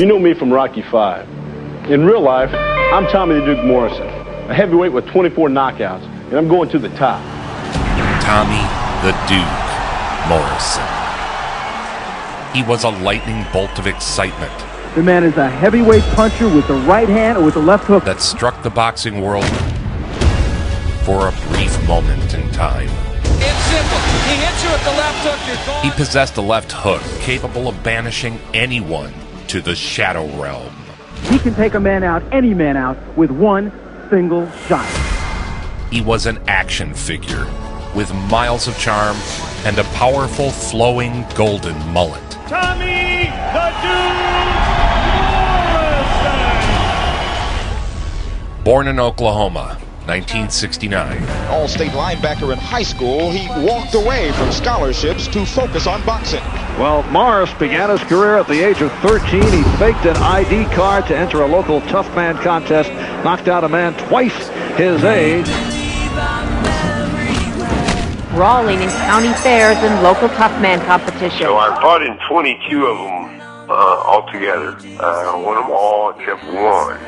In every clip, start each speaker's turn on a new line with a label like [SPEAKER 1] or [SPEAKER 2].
[SPEAKER 1] You know me from Rocky V. In real life, I'm Tommy the Duke Morrison, a heavyweight with 24 knockouts, and I'm going to the top.
[SPEAKER 2] Tommy the Duke Morrison. He was a lightning bolt of excitement.
[SPEAKER 3] The man is a heavyweight puncher with the right hand or with the left hook
[SPEAKER 2] that struck the boxing world for a brief moment in time.
[SPEAKER 4] It's simple. He hits you with the left hook, you're gone.
[SPEAKER 2] He possessed a left hook capable of banishing anyone to the shadow realm.
[SPEAKER 3] He can take a man out, any man out, with one single shot.
[SPEAKER 2] He was an action figure with miles of charm and a powerful, flowing, golden mullet.
[SPEAKER 5] Tommy the Duke Morrison!
[SPEAKER 2] Born in Oklahoma, 1969.
[SPEAKER 6] All-state linebacker in high school, he walked away from scholarships to focus on boxing.
[SPEAKER 7] Well, Morris began his career at the age of 13. He faked an ID card to enter a local tough man contest, knocked out a man twice his age.
[SPEAKER 8] Brawling in county fairs and local tough man competition.
[SPEAKER 9] So I fought in 22 of them altogether. I won them all except one.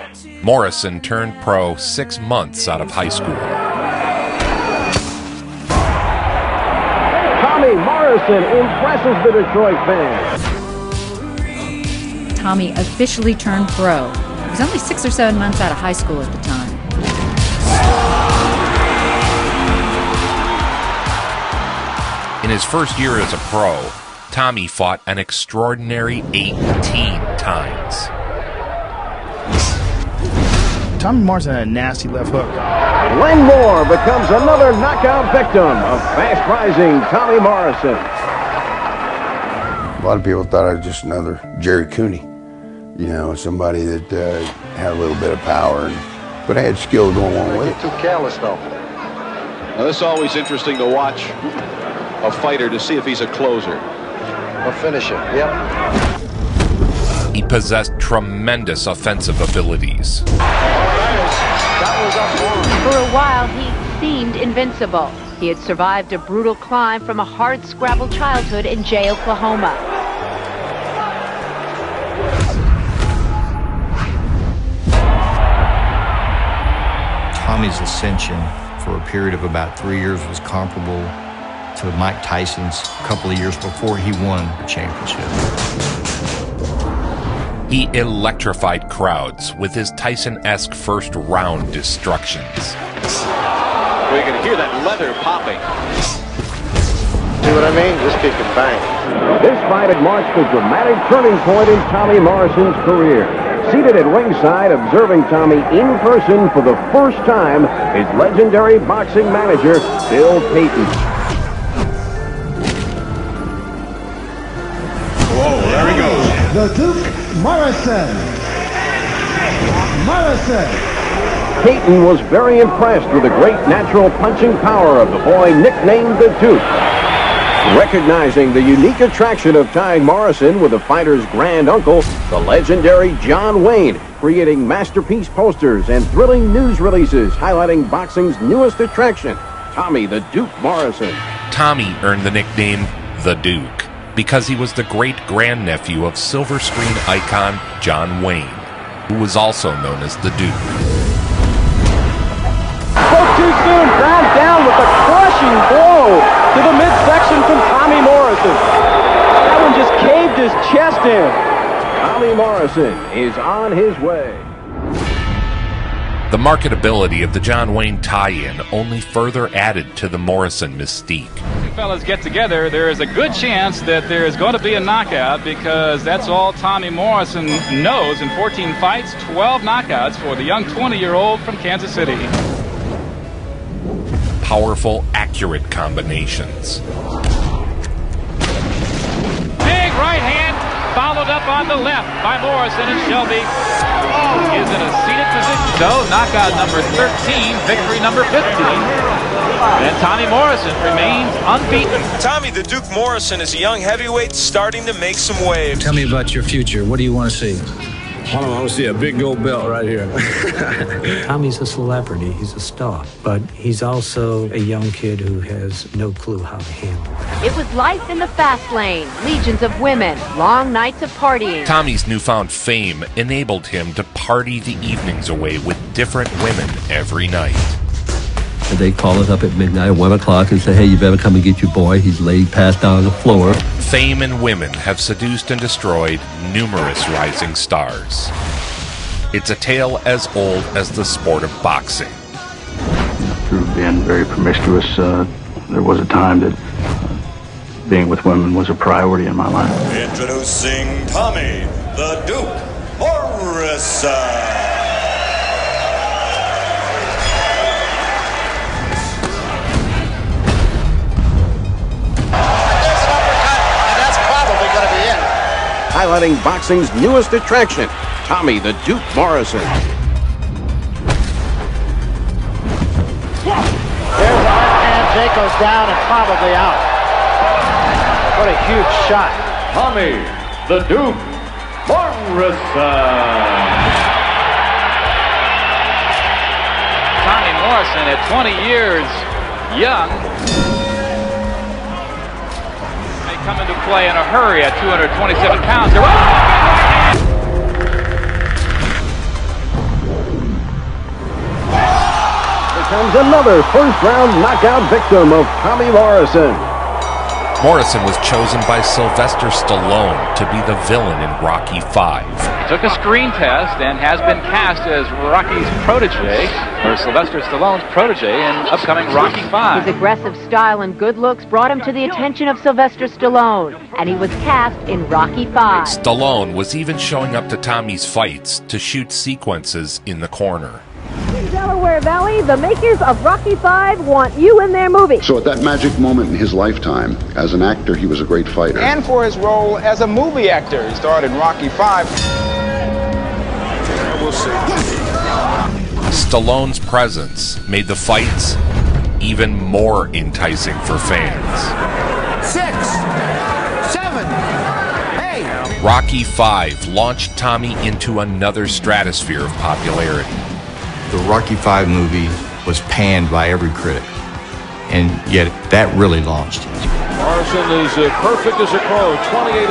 [SPEAKER 2] Morrison turned pro 6 months out of high school.
[SPEAKER 1] Tommy Morrison impresses the Detroit fans.
[SPEAKER 10] Tommy officially turned pro. He was only 6 or 7 months out of high school at the time.
[SPEAKER 2] In his first year as a pro, Tommy fought an extraordinary 18 times.
[SPEAKER 11] Tommy Morrison had a nasty left hook.
[SPEAKER 1] Len Moore becomes another knockout victim of fast-rising Tommy Morrison.
[SPEAKER 12] A lot of people thought I was just another Jerry Cooney. You know, somebody that had a little bit of power, but I had skill going along with it.
[SPEAKER 6] Too careless, though. Now, this is always interesting to watch a fighter to see if he's a closer. A finisher, yep.
[SPEAKER 2] He possessed tremendous offensive abilities.
[SPEAKER 8] For a while, he seemed invincible. He had survived a brutal climb from a hard-scrabble childhood in Jay, Oklahoma.
[SPEAKER 13] Tommy's ascension for a period of about 3 years was comparable to Mike Tyson's a couple of years before he won the championship.
[SPEAKER 2] He electrified crowds with his Tyson-esque first-round destructions.
[SPEAKER 6] We're going to hear that leather popping.
[SPEAKER 12] See what I mean? This kid can bang.
[SPEAKER 1] This fight had marked a dramatic turning point in Tommy Morrison's career. Seated at ringside, observing Tommy in person for the first time, is legendary boxing manager Bill Payton.
[SPEAKER 5] Whoa, there he goes.
[SPEAKER 14] The Duke Morrison. Morrison.
[SPEAKER 1] Payton was very impressed with the great natural punching power of the boy nicknamed the Duke. Recognizing the unique attraction of tying Morrison with the fighter's grand uncle, the legendary John Wayne, creating masterpiece posters and thrilling news releases highlighting boxing's newest attraction, Tommy the Duke Morrison.
[SPEAKER 2] Tommy earned the nickname the Duke because he was the great-grandnephew of silver screen icon John Wayne, who was also known as the Duke.
[SPEAKER 3] Spoke too soon, ground down with a crushing blow to the midsection from Tommy Morrison. That one just caved his chest in.
[SPEAKER 1] Tommy Morrison is on his way.
[SPEAKER 2] The marketability of the John Wayne tie-in only further added to the Morrison mystique.
[SPEAKER 15] Two fellas get together, there is a good chance that there is going to be a knockout because that's all Tommy Morrison knows. In 14 fights, 12 knockouts for the young 20-year-old from Kansas City.
[SPEAKER 2] Powerful, accurate combinations.
[SPEAKER 15] Big right hand, followed up on the left by Morrison, and Shelby is in a seated position. So, knockout number 13, victory number 15. And Tommy Morrison remains unbeaten.
[SPEAKER 5] Tommy the Duke Morrison is a young heavyweight starting to make some waves.
[SPEAKER 16] Tell me about your future. What do you want to see? Hold on, I want to see a big gold belt right here.
[SPEAKER 17] Tommy's a celebrity. He's a star. But he's also a young kid who has no clue how to handle it.
[SPEAKER 8] It was life in the fast lane, legions of women, long nights of partying.
[SPEAKER 2] Tommy's newfound fame enabled him to party the evenings away with different women every night.
[SPEAKER 18] And they call us up at midnight, 1 o'clock, and say, hey, you better come and get your boy. He's laid passed out on the floor.
[SPEAKER 2] Fame and women have seduced and destroyed numerous rising stars. It's a tale as old as the sport of boxing.
[SPEAKER 19] Through being very promiscuous, there was a time that being with women was a priority in my life.
[SPEAKER 5] Introducing Tommy, the Duke Morrison.
[SPEAKER 1] Highlighting boxing's newest attraction, Tommy the Duke Morrison.
[SPEAKER 3] There's a left hand. Jake goes down and probably out. What a huge shot.
[SPEAKER 15] Tommy the Duke Morrison. Tommy Morrison at 20 years young. Come into play in a hurry at 227 pounds.
[SPEAKER 1] Here comes another first-round knockout victim of Tommy Morrison.
[SPEAKER 2] Morrison was chosen by Sylvester Stallone to be the villain in Rocky V.
[SPEAKER 15] Took a screen test and has been cast as Rocky's protege, or Sylvester Stallone's protege, in upcoming Rocky V.
[SPEAKER 8] His aggressive style and good looks brought him to the attention of Sylvester Stallone, and he was cast in Rocky V.
[SPEAKER 2] Stallone was even showing up to Tommy's fights to shoot sequences in the corner.
[SPEAKER 20] In Delaware Valley, the makers of Rocky V want you in their movie.
[SPEAKER 21] So at that magic moment in his lifetime, as an actor, he was a great fighter.
[SPEAKER 22] And for his role as a movie actor, he starred in Rocky V.
[SPEAKER 5] We'll see.
[SPEAKER 2] Stallone's presence made the fights even more enticing for fans.
[SPEAKER 23] 6, 7, 8.
[SPEAKER 2] Rocky V launched Tommy into another stratosphere of popularity.
[SPEAKER 13] The Rocky V movie was panned by every critic, and yet that really launched him.
[SPEAKER 24] Morrison is perfect as a pro, 28-0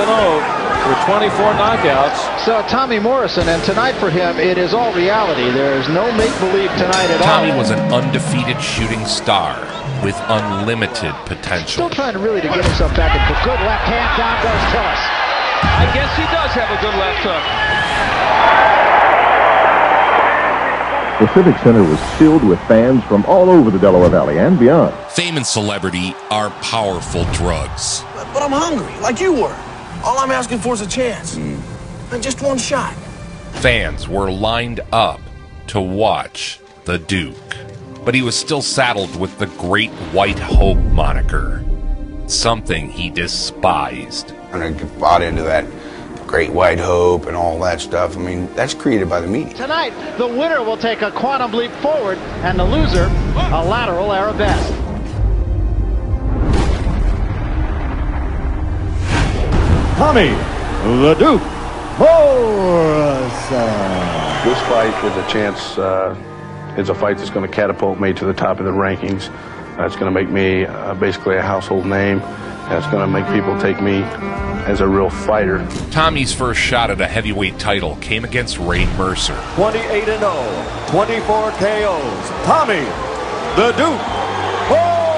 [SPEAKER 24] with 24 knockouts.
[SPEAKER 3] So Tommy Morrison, and tonight for him, it is all reality. There's no make-believe tonight at all.
[SPEAKER 2] Tommy was an undefeated shooting star with unlimited potential.
[SPEAKER 3] Still trying to really get himself back into good left hand. Down goes Tillis.
[SPEAKER 4] I guess he does have a good left hook.
[SPEAKER 25] The Civic Center was filled with fans from all over the Delaware Valley and beyond.
[SPEAKER 2] Fame and celebrity are powerful drugs.
[SPEAKER 26] But I'm hungry, like you were. All I'm asking for is a chance. And just one shot.
[SPEAKER 2] Fans were lined up to watch the Duke. But he was still saddled with the Great White Hope moniker. Something he despised.
[SPEAKER 12] And I bought into that Great White Hope and all that stuff. I mean, that's created by the media.
[SPEAKER 3] Tonight, the winner will take a quantum leap forward, and the loser, a lateral arabesque.
[SPEAKER 7] Tommy, the Duke Morrison.
[SPEAKER 19] This fight is a chance, it's a fight that's going to catapult me to the top of the rankings. It's going to make me basically a household name. And it's going to make people take me as a real fighter.
[SPEAKER 2] Tommy's first shot at a heavyweight title came against Ray Mercer.
[SPEAKER 7] 28-0, 24 KOs. Tommy, the Duke Morrison.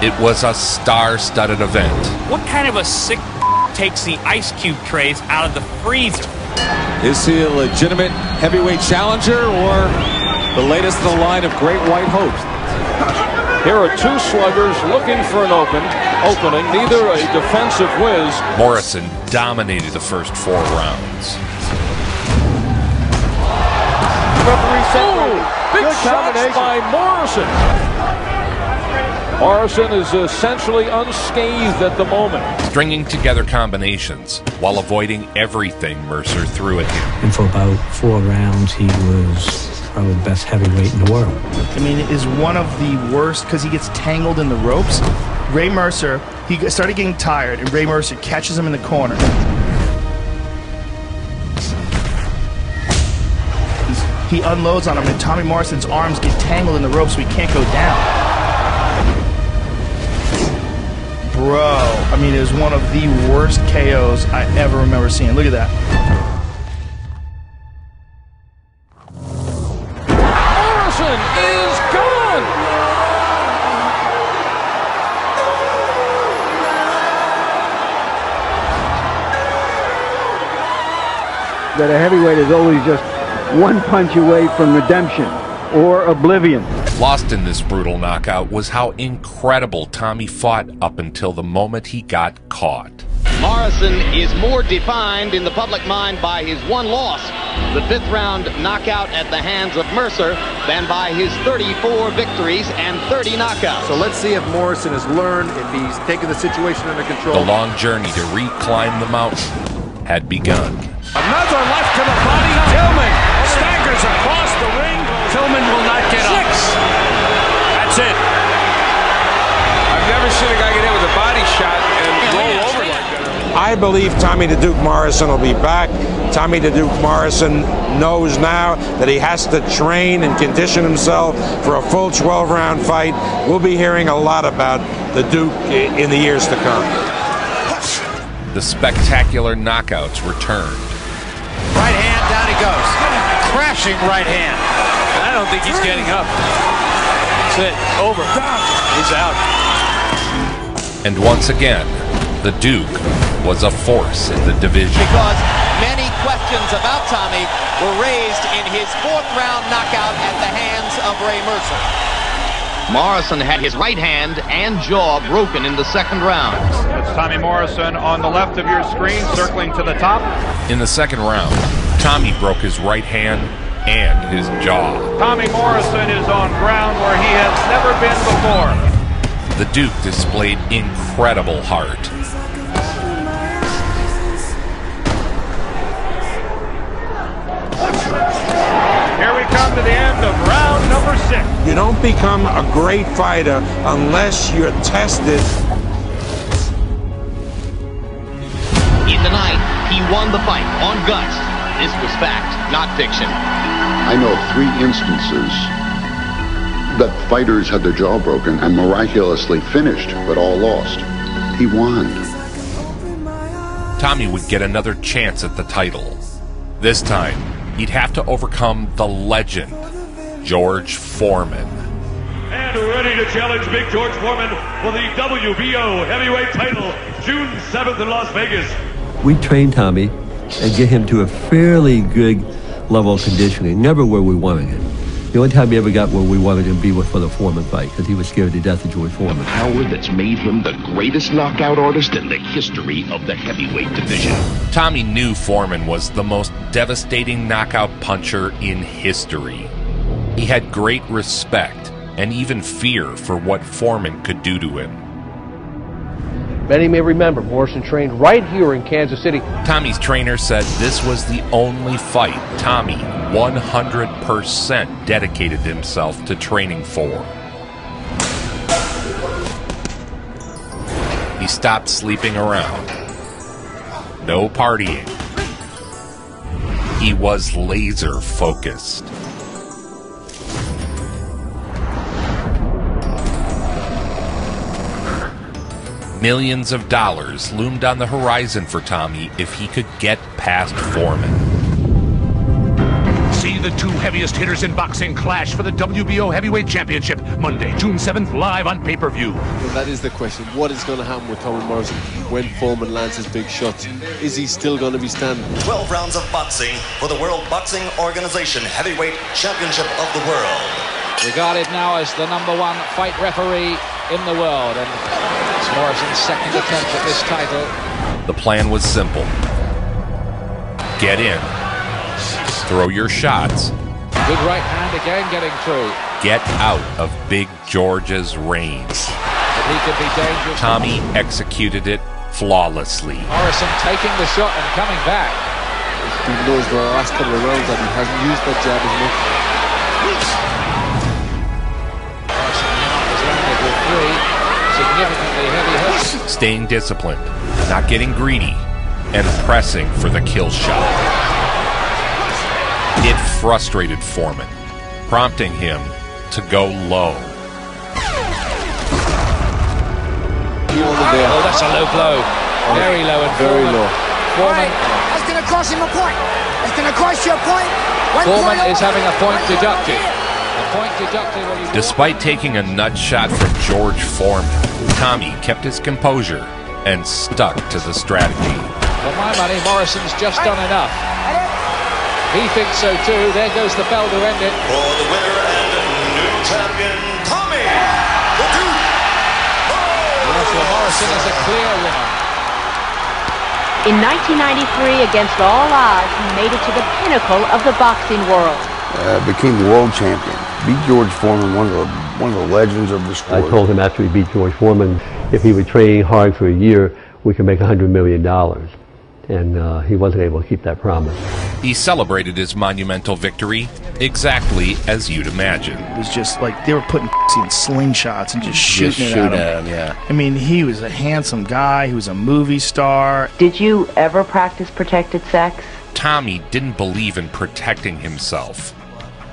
[SPEAKER 2] It was a star-studded event.
[SPEAKER 27] What kind of a sick takes the ice cube trays out of the freezer?
[SPEAKER 28] Is he a legitimate heavyweight challenger or the latest in the line of Great White Hopes?
[SPEAKER 24] Here are two sluggers looking for an opening, neither a defensive whiz.
[SPEAKER 2] Morrison dominated the first 4 rounds.
[SPEAKER 24] Referee separated. Big shots by Morrison. Morrison is essentially unscathed at the moment.
[SPEAKER 2] Stringing together combinations while avoiding everything Mercer threw at him.
[SPEAKER 17] And for about 4 rounds, he was probably the best heavyweight in the world.
[SPEAKER 11] I mean, it is one of the worst because he gets tangled in the ropes. Ray Mercer, he started getting tired, and Ray Mercer catches him in the corner. he unloads on him, and Tommy Morrison's arms get tangled in the rope so he can't go down. Bro, I mean, it was one of the worst KOs I ever remember seeing. Look at that.
[SPEAKER 24] Morrison is gone!
[SPEAKER 1] That a heavyweight is always just one punch away from redemption or oblivion.
[SPEAKER 2] Lost in this brutal knockout was how incredible Tommy fought up until the moment he got caught.
[SPEAKER 6] Morrison is more defined in the public mind by his one loss, the 5th round knockout at the hands of Mercer, than by his 34 victories and 30 knockouts.
[SPEAKER 9] So let's see if Morrison has learned, if he's taken the situation under control.
[SPEAKER 2] The long journey to reclimb the mountain had begun.
[SPEAKER 24] Another left to the body. Tillman staggers across the ring. Tillman will not get up. 6. That's it.
[SPEAKER 4] I've never seen a guy get hit with a body shot and roll over like that.
[SPEAKER 10] I believe Tommy the Duke Morrison will be back. Tommy the Duke Morrison knows now that he has to train and condition himself for a full 12-round fight. We'll be hearing a lot about the Duke in the years to come.
[SPEAKER 2] The spectacular knockouts returned.
[SPEAKER 23] Right hand, down he goes. Crashing right hand.
[SPEAKER 24] I don't think he's getting up. That's it. Over. He's out.
[SPEAKER 2] And once again, the Duke was a force in the division.
[SPEAKER 6] Because many questions about Tommy were raised in his 4th round knockout at the hands of Ray Mercer. Morrison had his right hand and jaw broken in the 2nd round.
[SPEAKER 24] That's Tommy Morrison on the left of your screen, circling to the top.
[SPEAKER 2] In the 2nd round, Tommy broke his right hand and his jaw.
[SPEAKER 24] Tommy Morrison is on ground where he has never been before.
[SPEAKER 2] The Duke displayed incredible heart.
[SPEAKER 24] Here we come to the end of round number 6.
[SPEAKER 10] You don't become a great fighter unless you're tested.
[SPEAKER 6] In the 9th, he won the fight on guts. This was fact, not fiction.
[SPEAKER 21] I know of 3 instances that fighters had their jaw broken and miraculously finished, but all lost. He won.
[SPEAKER 2] Tommy would get another chance at the title. This time, he'd have to overcome the legend, George Foreman.
[SPEAKER 14] And ready to challenge Big George Foreman for the WBO heavyweight title, June 7th in Las Vegas.
[SPEAKER 15] We trained Tommy and get him to a fairly good level of conditioning, never where we wanted him. The only time he ever got where we wanted him to be was for the Foreman fight, because he was scared to death of George Foreman.
[SPEAKER 16] Power that's made him the greatest knockout artist in the history of the heavyweight division.
[SPEAKER 2] Tommy knew Foreman was the most devastating knockout puncher in history. He had great respect and even fear for what Foreman could do to him.
[SPEAKER 18] Many may remember Morrison trained right here in Kansas City.
[SPEAKER 2] Tommy's trainer said this was the only fight Tommy 100% dedicated himself to training for. He stopped sleeping around. No partying. He was laser focused. Millions of dollars loomed on the horizon for Tommy if he could get past Foreman.
[SPEAKER 29] See the 2 heaviest hitters in boxing clash for the WBO Heavyweight Championship, Monday, June 7th, live on pay-per-view.
[SPEAKER 30] Well, that is the question. What is going to happen with Tommy Morrison when Foreman lands his big shots? Is he still going to be standing?
[SPEAKER 5] 12 rounds of boxing for the World Boxing Organization Heavyweight Championship of the world.
[SPEAKER 24] Regarded now as the #1 fight referee in the world, and it's Morrison's 2nd attempt at this title.
[SPEAKER 2] The plan was simple. Get in. Throw your shots.
[SPEAKER 24] Good right hand again getting through.
[SPEAKER 2] Get out of Big George's range.
[SPEAKER 24] But he could be dangerous.
[SPEAKER 2] Tommy executed it flawlessly.
[SPEAKER 24] Morrison taking the shot and coming back.
[SPEAKER 30] He knows the last couple of rounds that he hasn't used that jab as much.
[SPEAKER 24] Morrison has landed with 3 significantly heavy hits.
[SPEAKER 2] Staying disciplined, not getting greedy, and pressing for the kill shot. It frustrated Foreman, prompting him to go low.
[SPEAKER 23] Oh, that's a low blow. Very low and
[SPEAKER 30] very low.
[SPEAKER 23] Foreman.
[SPEAKER 3] That's going to cost him a point. It's going to cost you a point.
[SPEAKER 23] Foreman is having a point deducted. A point deducted.
[SPEAKER 2] Despite taking a nut shot from George Foreman, Tommy kept his composure and stuck to the strategy.
[SPEAKER 23] For my money, Morrison's just done enough. He thinks so too. There goes the bell to end it.
[SPEAKER 5] For the winner and new champion, Tommy the Duke.
[SPEAKER 23] Morrison is a clear winner.
[SPEAKER 7] In 1993, against all odds, he made it to the pinnacle of the boxing world.
[SPEAKER 8] Became world champion. Beat George Foreman, one of the legends of the sport.
[SPEAKER 15] I told him after he beat George Foreman, if he would train hard for a year, we could make $100 million. And he wasn't able to keep that promise.
[SPEAKER 2] He celebrated his monumental victory exactly as you'd imagine.
[SPEAKER 11] It was just like they were putting in slingshots and just shooting it at him.
[SPEAKER 30] Yeah.
[SPEAKER 11] I mean, he was a handsome guy. He was a movie star.
[SPEAKER 7] Did you ever practice protected sex?
[SPEAKER 2] Tommy didn't believe in protecting himself,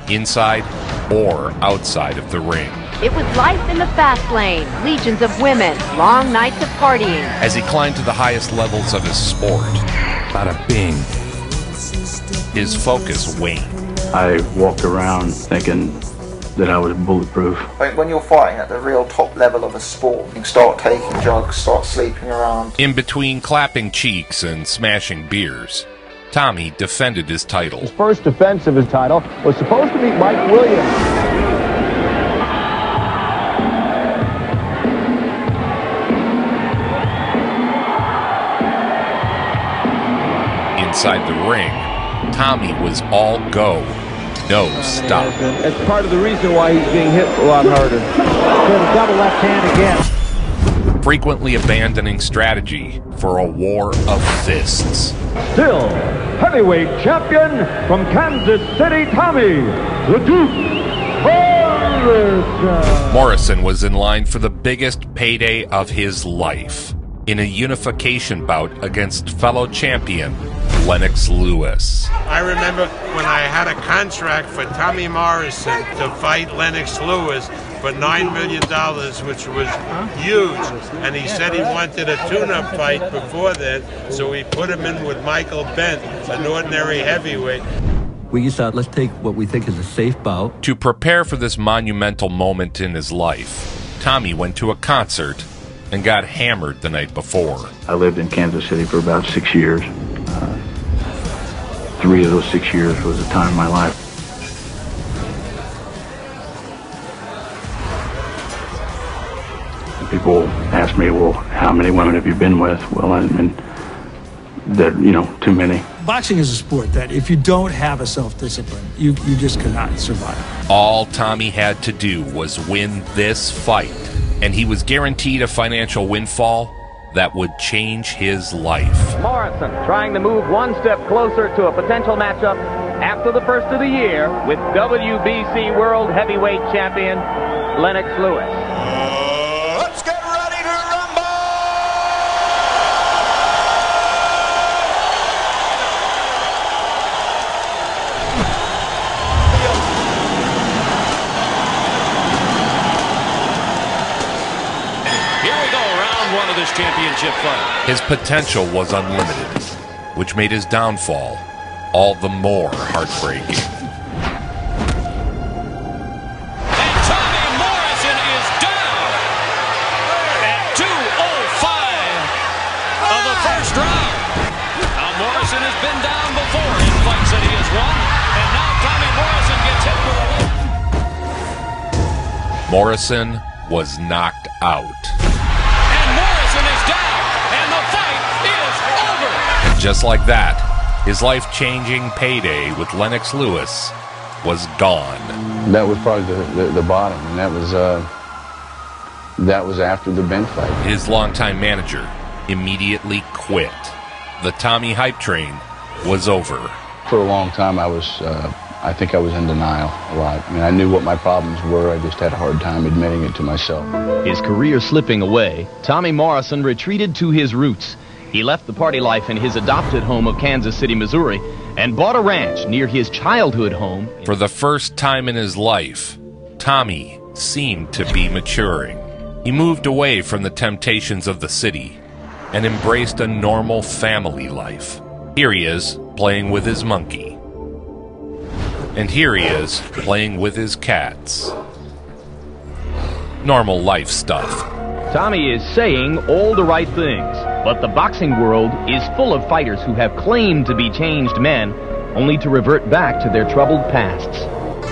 [SPEAKER 2] inside or outside of the ring.
[SPEAKER 7] It was life in the fast lane, legions of women, long nights of partying.
[SPEAKER 2] As he climbed to the highest levels of his sport, bada bing, his focus waned.
[SPEAKER 12] I walked around thinking that I was bulletproof.
[SPEAKER 13] When you're fighting at the real top level of a sport, you start taking drugs, start sleeping around.
[SPEAKER 2] In between clapping cheeks and smashing beers, Tommy defended his title.
[SPEAKER 19] His first defense of his title was supposed to beat Mike Williams.
[SPEAKER 2] Inside the ring, Tommy was all go, no stop.
[SPEAKER 19] That's part of the reason why he's being hit a lot harder. Double left hand again.
[SPEAKER 2] Frequently abandoning strategy for a war of fists.
[SPEAKER 14] Still, heavyweight champion from Kansas City, Tommy the Duke Morrison.
[SPEAKER 2] Morrison was in line for the biggest payday of his life in a unification bout against fellow champion Lennox Lewis.
[SPEAKER 10] I remember when I had a contract for Tommy Morrison to fight Lennox Lewis for $9 million, which was huge. And he said he wanted a tune-up fight before that, so we put him in with Michael Bent, an ordinary heavyweight.
[SPEAKER 15] We just thought, let's take what we think is a safe bout.
[SPEAKER 2] To prepare for this monumental moment in his life, Tommy went to a concert and got hammered the night before.
[SPEAKER 12] I lived in Kansas City for about 6 years. 3 of those 6 years was a time in my life. And people ask me, well, how many women have you been with? Well, I mean, too many.
[SPEAKER 20] Boxing is a sport that if you don't have a self-discipline, you just cannot survive.
[SPEAKER 2] All Tommy had to do was win this fight, and he was guaranteed a financial windfall that would change his life.
[SPEAKER 22] Morrison trying to move one step closer to a potential matchup after the first of the year with WBC World Heavyweight Champion Lennox Lewis.
[SPEAKER 5] Let's get ready to rumble!
[SPEAKER 24] Here we go, round one of this championship fight.
[SPEAKER 2] His potential was unlimited, which made his downfall all the more heartbreaking.
[SPEAKER 24] And Tommy Morrison is down at 2:05 of the first round. Now Morrison has been down before in fights that he has won, and now Tommy Morrison gets hit with a...
[SPEAKER 2] Morrison was knocked out.
[SPEAKER 24] Morrison is down, and the fight is over.
[SPEAKER 2] And just like that, his life-changing payday with Lennox Lewis was gone.
[SPEAKER 12] That was probably the bottom, and that was after the Bent fight.
[SPEAKER 2] His longtime manager immediately quit. The Tommy hype train was over.
[SPEAKER 12] For a long time, I think I was in denial a lot. I mean, I knew what my problems were. I just had a hard time admitting it to myself.
[SPEAKER 6] His career slipping away, Tommy Morrison retreated to his roots. He left the party life in his adopted home of Kansas City, Missouri, and bought a ranch near his childhood home.
[SPEAKER 2] For the first time in his life, Tommy seemed to be maturing. He moved away from the temptations of the city and embraced a normal family life. Here he is, playing with his monkey. And here he is, playing with his cats. Normal life stuff.
[SPEAKER 6] Tommy is saying all the right things, but the boxing world is full of fighters who have claimed to be changed men, only to revert back to their troubled pasts.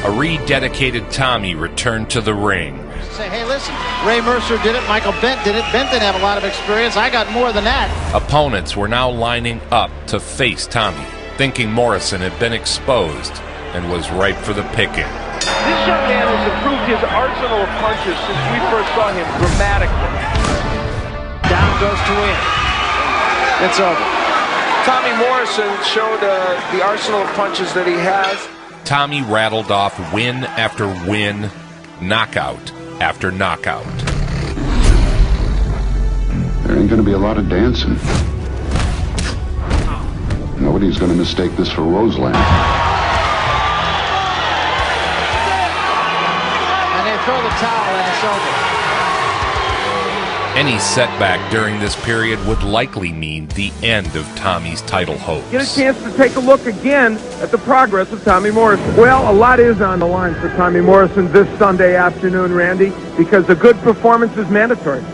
[SPEAKER 2] A rededicated Tommy returned to the ring.
[SPEAKER 1] Say, hey, listen, Ray Mercer did it, Michael Bent did it. Bent didn't have a lot of experience. I got more than that.
[SPEAKER 2] Opponents were now lining up to face Tommy, thinking Morrison had been exposed and was ripe for the picking.
[SPEAKER 4] This young man has improved his arsenal of punches since we first saw him dramatically.
[SPEAKER 1] Down goes to win.
[SPEAKER 4] It's over. Tommy Morrison showed the arsenal of punches that he has.
[SPEAKER 2] Tommy rattled off win after win, knockout after knockout.
[SPEAKER 9] There ain't going to be a lot of dancing. Nobody's going to mistake this for Roseland.
[SPEAKER 1] And they throw the towel and it's over.
[SPEAKER 2] Any setback during this period would likely mean the end of Tommy's title hopes.
[SPEAKER 16] Get a chance to take a look again at the progress of Tommy Morrison. Well, a lot is on the line for Tommy Morrison this Sunday afternoon, Randy, because a good performance is mandatory.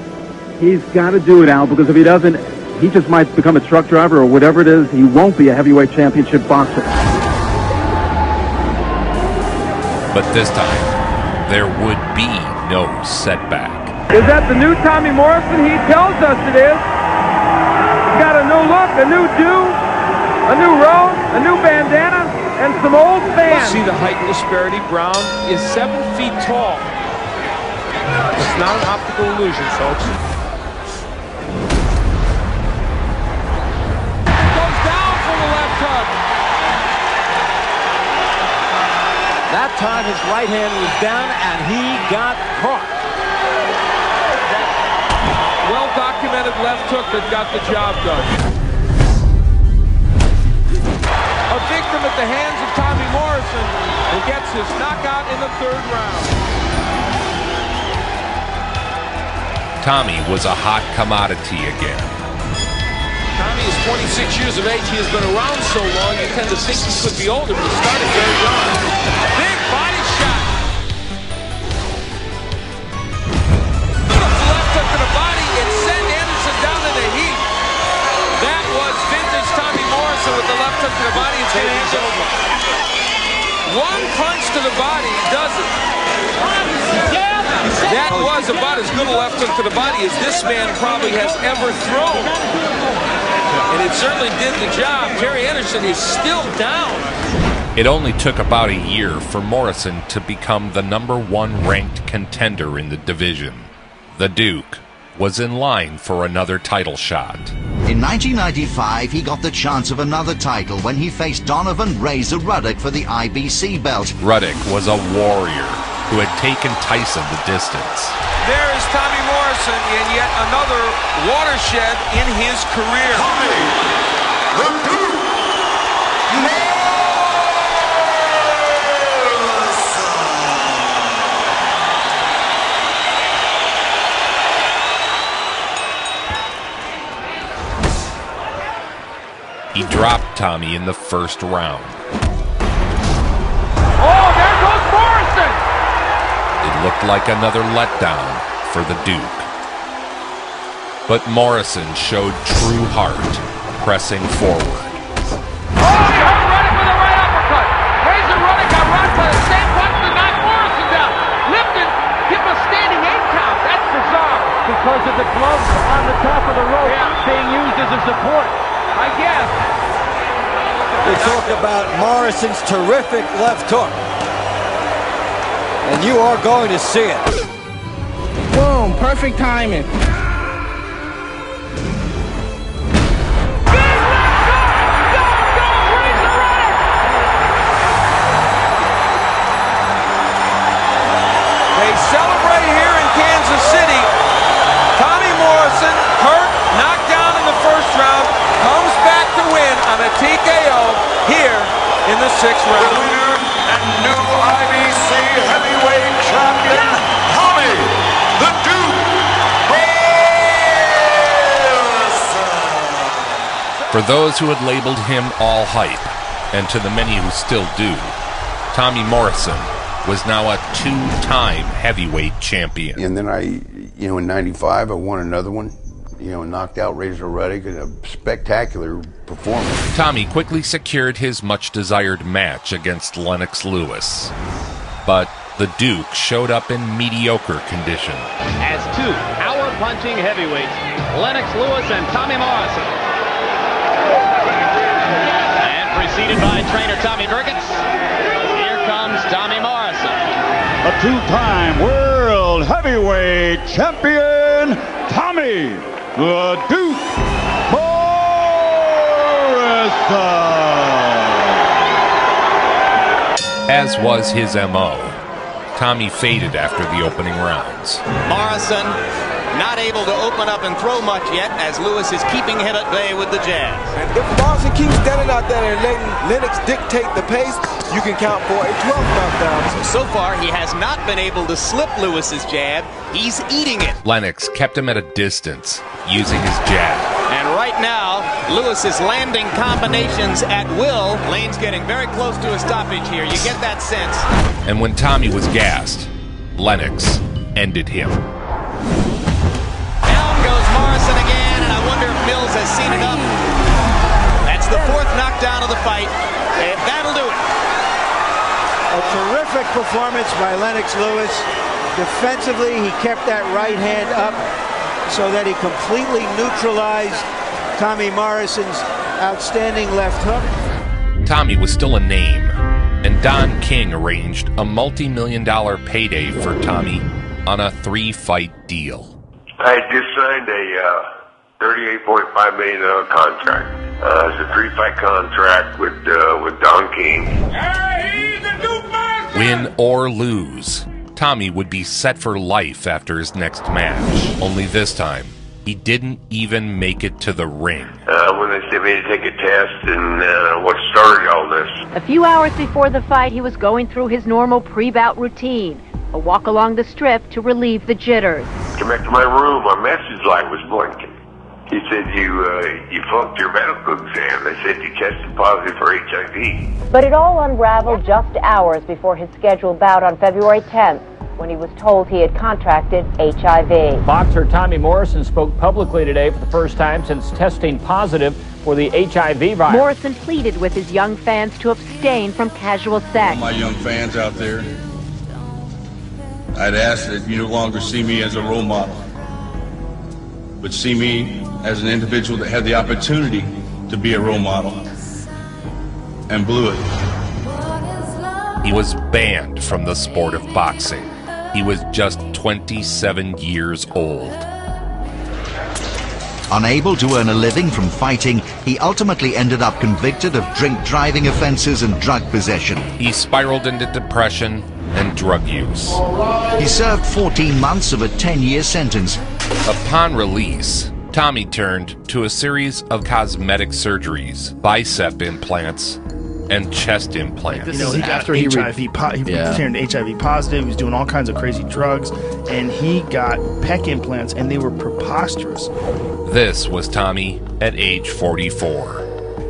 [SPEAKER 19] He's got to do it, Al, because if he doesn't, he just might become a truck driver or whatever it is. He won't be a heavyweight championship boxer.
[SPEAKER 2] But this time, there would be no setback.
[SPEAKER 16] Is that the new Tommy Morrison? He tells us it is. He's got a new look, a new do, a new robe, a new bandana, and some old fans.
[SPEAKER 30] See the height disparity. Brown is 7 feet tall. It's not an optical illusion, folks. Goes down for the left hook.
[SPEAKER 19] That time his right hand was down and he got caught.
[SPEAKER 30] Well-documented left hook that got the job done. A victim at the hands of Tommy Morrison, who gets his knockout in the 3rd round.
[SPEAKER 2] Tommy was a hot commodity again.
[SPEAKER 30] Tommy is 26 years of age. He has been around so long, you tend to think he could be older, but he started very young. Big body shot. Beautiful left hook to the body. It sent Anderson down in the heat. That was vintage Tommy Morrison with the left hook to the body. It's going to end over. One punch to the body does it. That was about as good a left hook to the body as this man probably has ever thrown. And it certainly did the job. Terry Anderson is still down.
[SPEAKER 2] It only took about a year for Morrison to become the #1 ranked contender in the division. The Duke was in line for another title shot.
[SPEAKER 17] In 1995, he got the chance of another title when he faced Donovan Razor Ruddock for the IBC belt.
[SPEAKER 2] Ruddock was a warrior who had taken Tyson the distance.
[SPEAKER 30] There is Tommy Morrison in yet another watershed in his career.
[SPEAKER 5] Tommy, the Duke
[SPEAKER 2] He dropped Tommy in the 1st round.
[SPEAKER 30] Oh, there goes Morrison!
[SPEAKER 2] It looked like another letdown for the Duke. But Morrison showed true heart, pressing forward.
[SPEAKER 30] Oh, he hurt Ruddock with a right uppercut. Razor Ruddock got rocked by the same punch to knock Morrison down. Lifted, give him a standing 8 count. That's bizarre.
[SPEAKER 19] Because of the gloves on the top of the rope being used as a support.
[SPEAKER 30] I guess.
[SPEAKER 19] They talk about Morrison's terrific left hook. And you are going to see it.
[SPEAKER 1] Boom, perfect timing.
[SPEAKER 30] They celebrate here in Kansas City. Tommy Morrison hurt, knocked down in the 1st round, 6th round.
[SPEAKER 24] The winner and new IBC heavyweight champion, Tommy the Duke Morrison.
[SPEAKER 2] For those who had labeled him all hype, and to the many who still do, Tommy Morrison was now a two-time heavyweight champion.
[SPEAKER 9] And then in 95, I won another one, and knocked out Razor Ruddock in a spectacular performance.
[SPEAKER 2] Tommy quickly secured his much-desired match against Lennox Lewis. But the Duke showed up in mediocre condition.
[SPEAKER 22] As two power-punching heavyweights, Lennox Lewis and Tommy Morrison. And preceded by trainer Tommy Burgess, here comes Tommy Morrison.
[SPEAKER 24] A two-time world heavyweight champion, Tommy the Duke Morrison.
[SPEAKER 2] As was his M.O., Tommy faded after the opening rounds.
[SPEAKER 22] Morrison not able to open up and throw much yet, as Lewis is keeping him at bay with the jab.
[SPEAKER 4] And if Morrison keeps standing out there and letting Lennox dictate the pace, you can count for a 12th knockdown.
[SPEAKER 22] So far, he has not been able to slip Lewis's jab. He's eating it.
[SPEAKER 2] Lennox kept him at a distance, using his jab.
[SPEAKER 22] And right now, Lewis is landing combinations at will. Lane's getting very close to a stoppage here. You get that sense.
[SPEAKER 2] And when Tommy was gassed, Lennox ended him.
[SPEAKER 22] Down goes Morrison again, and I wonder if Mills has seen enough. That's the 4th knockdown of the fight, and that'll do it.
[SPEAKER 3] A terrific performance by Lennox Lewis. Defensively, he kept that right hand up so that he completely neutralized Tommy Morrison's outstanding left hook.
[SPEAKER 2] Tommy was still a name, and Don King arranged a multi-million-dollar payday for Tommy on a 3-fight deal.
[SPEAKER 8] I had just signed a $38.5 million contract. It's a 3-fight contract with Don King.
[SPEAKER 2] Win or lose, Tommy would be set for life after his next match. Only this time, he didn't even make it to the ring.
[SPEAKER 8] When they sent me to take a test and what started all this.
[SPEAKER 7] A few hours before the fight, he was going through his normal pre-bout routine, a walk along the strip to relieve the jitters.
[SPEAKER 8] Came back to my room, my message light was blinking. He said, you flunked your medical exam. They said you tested positive for HIV.
[SPEAKER 7] But it all unraveled just hours before his scheduled bout on February 10th, when he was told he had contracted HIV.
[SPEAKER 22] Boxer Tommy Morrison spoke publicly today for the first time since testing positive for the HIV virus.
[SPEAKER 7] Morrison pleaded with his young fans to abstain from casual sex.
[SPEAKER 18] All my young fans out there, I'd ask that you no longer see me as a role model, but see me as an individual that had the opportunity to be a role model and blew it.
[SPEAKER 2] He was banned from the sport of boxing. He was just 27 years old.
[SPEAKER 17] Unable to earn a living from fighting, he ultimately ended up convicted of drink driving offenses and drug possession.
[SPEAKER 2] He spiraled into depression and drug use.
[SPEAKER 17] He served 14 months of a 10-year sentence.
[SPEAKER 2] Upon release, Tommy turned to a series of cosmetic surgeries, bicep implants, and chest implants.
[SPEAKER 11] You know, after he turned HIV positive, he was doing all kinds of crazy drugs, and he got pec implants, and they were preposterous.
[SPEAKER 2] This was Tommy at age 44.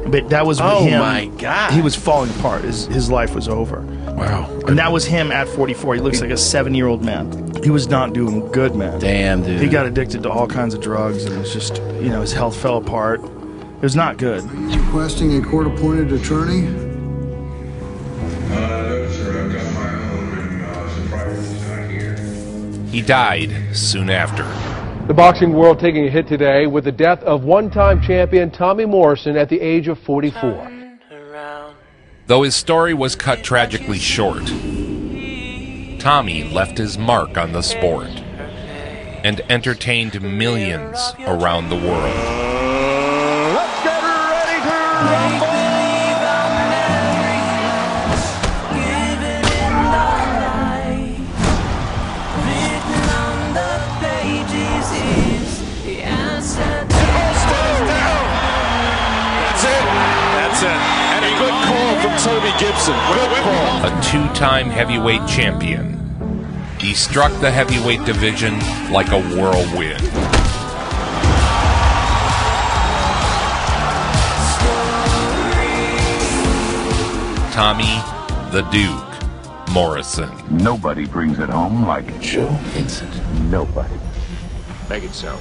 [SPEAKER 11] But that was with him.
[SPEAKER 24] Oh my God.
[SPEAKER 11] He was falling apart. His life was over.
[SPEAKER 24] Wow.
[SPEAKER 11] And that was him at 44. He looks like a 7-year-old man. He was not doing good, man.
[SPEAKER 24] Damn, dude.
[SPEAKER 11] He got addicted to all kinds of drugs, and it was just, his health fell apart. It was not good.
[SPEAKER 21] Requesting a court-appointed attorney?
[SPEAKER 18] No, sir. I've got my own, and surprised he's not here.
[SPEAKER 2] He died soon after.
[SPEAKER 23] The boxing world taking a hit today with the death of one-time champion Tommy Morrison at the age of 44.
[SPEAKER 2] Though his story was cut tragically short, Tommy left his mark on the sport and entertained millions around the world.
[SPEAKER 24] Let's get ready to rumble! Toby Gibson. Good call.
[SPEAKER 2] A two-time heavyweight champion. He struck the heavyweight division like a whirlwind. Tommy the Duke Morrison.
[SPEAKER 10] Nobody brings it home like Joe Vincent. Nobody.
[SPEAKER 24] Make it so.